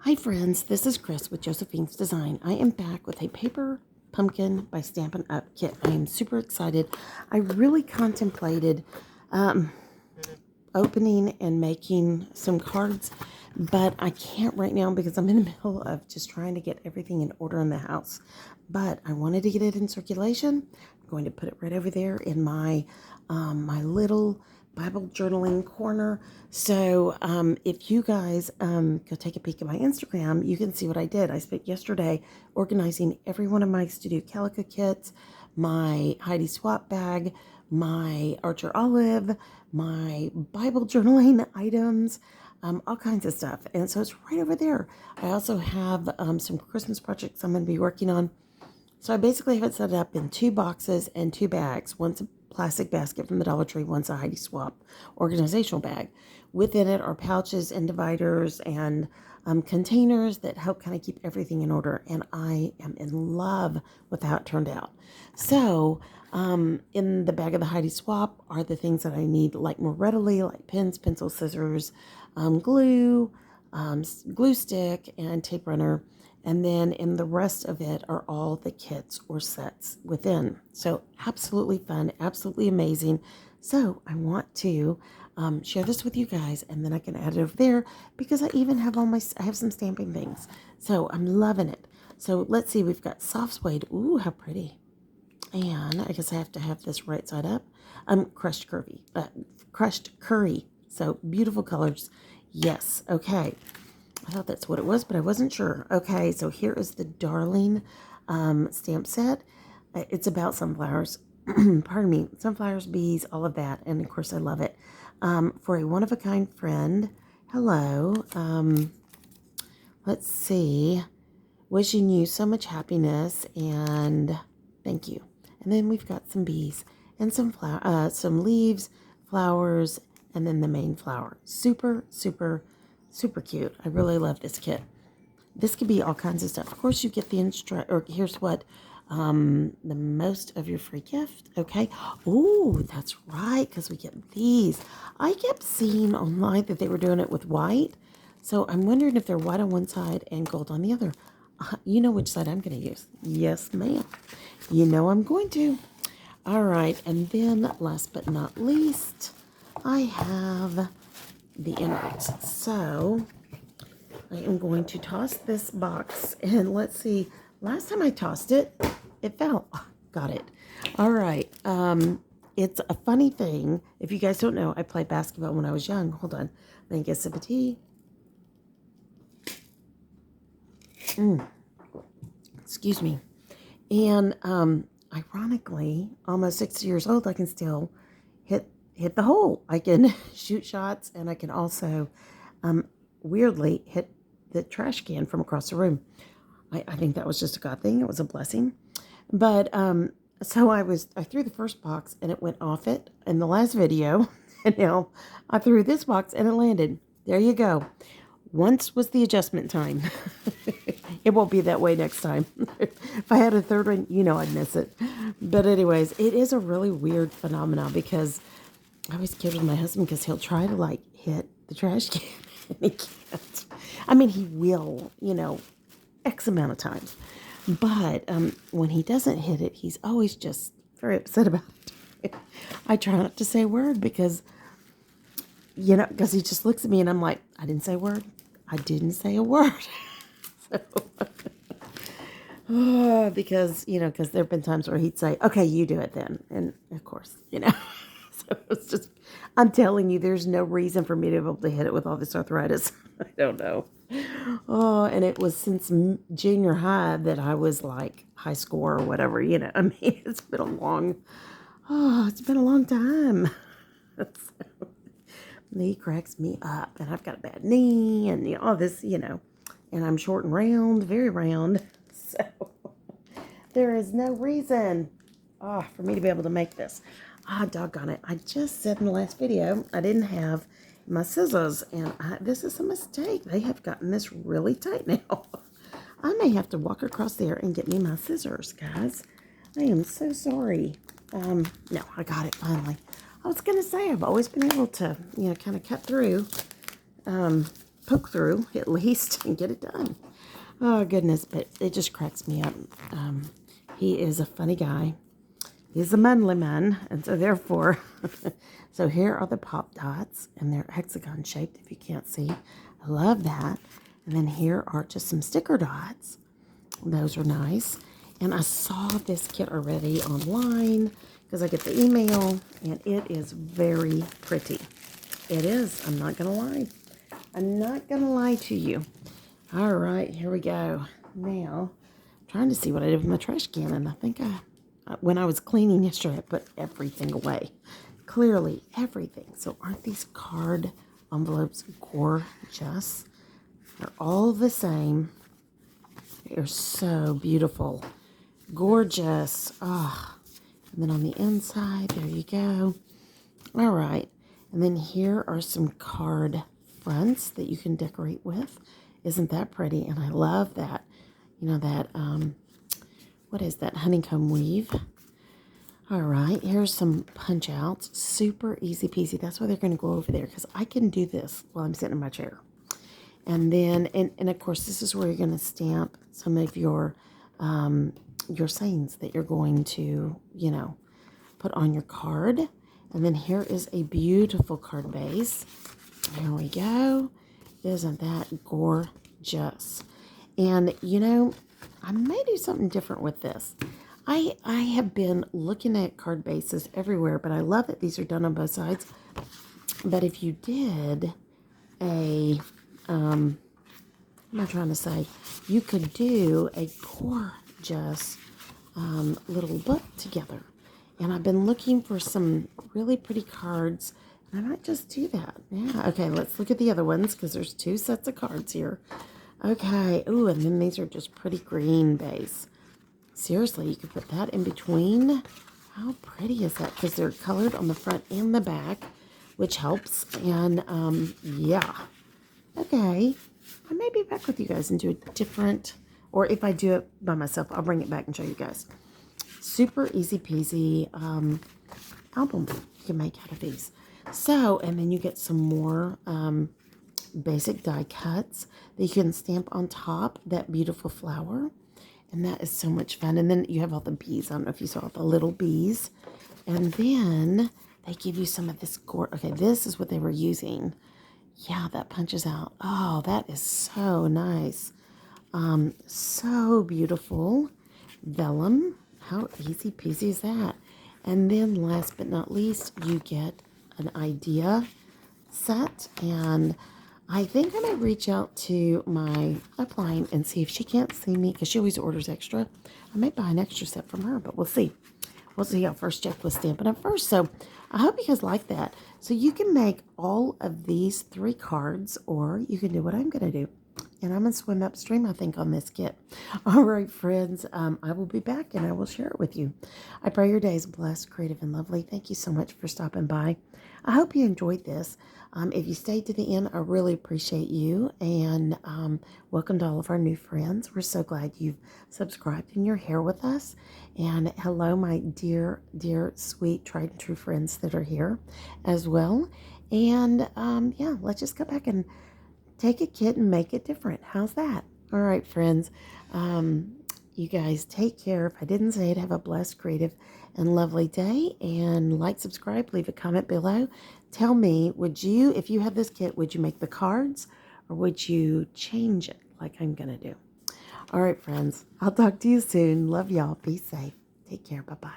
Hi friends, this is Chris with Josephine's Design. I am back with a paper pumpkin by Stampin' Up kit. I am super excited. I really contemplated opening and making some cards, but I can't right now because I'm in the middle of just trying to get everything in order in the house. But I wanted to get it in circulation. I'm going to put it right over there in my my little Bible journaling corner. So if you guys go take a peek at my Instagram, you can see what I did. I spent yesterday organizing every one of my Studio Calico kits, my Heidi Swap bag, my Archer Olive, my Bible journaling items, all kinds of stuff. And so it's right over there. I also have some Christmas projects I'm going to be working on. So I basically have it set up in 2 boxes and 2 bags. One's a plastic basket from the Dollar Tree, one's a Heidi Swap organizational bag. Within it are pouches and dividers and containers that help kind of keep everything in order. And I am in love with how it turned out. So in the bag of the Heidi Swap are the things that I need like more readily, like pens, pencils, scissors, glue, glue stick, and tape runner. And then in the rest of it are all the kits or sets within. So absolutely fun, absolutely amazing. So I want to share this with you guys, and then I can add it over there because I even have I have some stamping things. So I'm loving it. So let's see, we've got soft suede. Ooh, how pretty. And I guess I have to have this right side up. Crushed curry. So beautiful colors. Yes. Okay. I thought that's what it was, but I wasn't sure. Okay, so here is the Darling stamp set. It's about sunflowers. Pardon me. Sunflowers, bees, all of that. And, of course, I love it. For a one-of-a-kind friend, hello. Let's see. Wishing you so much happiness and thank you. And then we've got some bees and some leaves, flowers, and then the main flower. Super, super super cute. I really love this kit. This could be all kinds of stuff. Of course, you get the or here's what, the most of your free gift. Okay. Oh, that's right, because we get these. I kept seeing online that they were doing it with white. So I'm wondering if they're white on one side and gold on the other. You know which side I'm going to use. Yes, ma'am. You know I'm going to. All right. And then last but not least, I have the innards. So I am going to toss this box, and let's see, last time I tossed it, it fell. Got it. All right. It's a funny thing. If you guys don't know, I played basketball when I was young. Hold on. Let me get a sip of tea. Excuse me. And ironically, almost 60 years old, I can still hit the hole. I can shoot shots, and I can also weirdly hit the trash can from across the room. I think that was just a God thing. It was a blessing. But so I threw the first box and it went off it in the last video. And now I threw this box and it landed. There you go. Once was the adjustment time. It won't be that way next time. If I had a third one, you know I'd miss it. But anyways, it is a really weird phenomenon because I always kid with my husband because he'll try to like hit the trash can and he can't. I mean, he will, X amount of times. But when he doesn't hit it, he's always just very upset about it. I try not to say a word because, because he just looks at me and I'm like, I didn't say a word. I didn't say a word. Because there have been times where he'd say, okay, you do it then. And of course, So it's just, I'm telling you, there's no reason for me to be able to hit it with all this arthritis. I don't know. Oh, and it was since junior high that I was like high score or whatever, I mean, it's been a long time. So, knee cracks me up, and I've got a bad knee, and all this, and I'm short and round, very round. So there is no reason for me to be able to make this. Doggone it. I just said in the last video I didn't have my scissors, and this is a mistake. They have gotten this really tight now. I may have to walk across there and get me my scissors, guys. I am so sorry. No, I got it finally. I was going to say, I've always been able to, kind of cut through poke through at least and get it done. Oh, goodness, but it just cracks me up. He is a funny guy. He's a manly man, and so therefore, so here are the pop dots, and they're hexagon shaped, if you can't see. I love that. And then here are just some sticker dots. Those are nice. And I saw this kit already online because I get the email, and it is very pretty. It is. I'm not going to lie. I'm not going to lie to you. All right, here we go. Now, I'm trying to see what I did with my trash can, and I think when I was cleaning yesterday, I put everything away. Clearly, everything. So aren't these card envelopes gorgeous? They're all the same. They're so beautiful. Gorgeous. Ah. And then on the inside, there you go. All right. And then here are some card fronts that you can decorate with. Isn't that pretty? And I love that. You know, that, what is that? Honeycomb weave. All right. Here's some punch outs. Super easy peasy. That's why they're going to go over there, because I can do this while I'm sitting in my chair. And then, and of course, this is where you're going to stamp some of your sayings that you're going to, you know, put on your card. And then here is a beautiful card base. There we go. Isn't that gorgeous? And, you know, I may do something different with this. I have been looking at card bases everywhere, but I love that these are done on both sides. But if you did a, what am I trying to say? You could do a gorgeous little book together. And I've been looking for some really pretty cards. And I might just do that. Yeah. Okay, let's look at the other ones, because there's 2 sets of cards here. Okay. Ooh, and then these are just pretty green base. Seriously, you could put that in between. How pretty is that? Because they're colored on the front and the back, which helps. And, yeah. Okay. I may be back with you guys and do a different, or if I do it by myself, I'll bring it back and show you guys. Super easy peasy album you can make out of these. So, and then you get some more basic die cuts that you can stamp on top, that beautiful flower. And that is so much fun. And then you have all the bees. I don't know if you saw the little bees. And then they give you some of this okay, this is what they were using. Yeah, that punches out. Oh, that is so nice. So beautiful. Vellum. How easy peasy is that? And then last but not least, you get an idea set. And I think I might reach out to my upline and see if she can't see me, because she always orders extra. I might buy an extra set from her, but we'll see. We'll see. I'll first check with Stampin' UP first. So I hope you guys like that. So you can make all of these 3 cards, or you can do what I'm going to do. And I'm going to swim upstream, I think, on this kit. All right, friends. I will be back, and I will share it with you. I pray your day is blessed, creative, and lovely. Thank you so much for stopping by. I hope you enjoyed this. If you stayed to the end, I really appreciate you. And welcome to all of our new friends. We're so glad you've subscribed and you're here with us. And hello, my dear, dear, sweet, tried and true friends that are here as well. And yeah, let's just go back and take a kit and make it different. How's that? All right, friends. You guys take care. If I didn't say it, have a blessed, creative, and lovely day. And like, subscribe, leave a comment below. Tell me, would you, if you had this kit, would you make the cards, or would you change it like I'm going to do? All right, friends. I'll talk to you soon. Love y'all. Be safe. Take care. Bye-bye.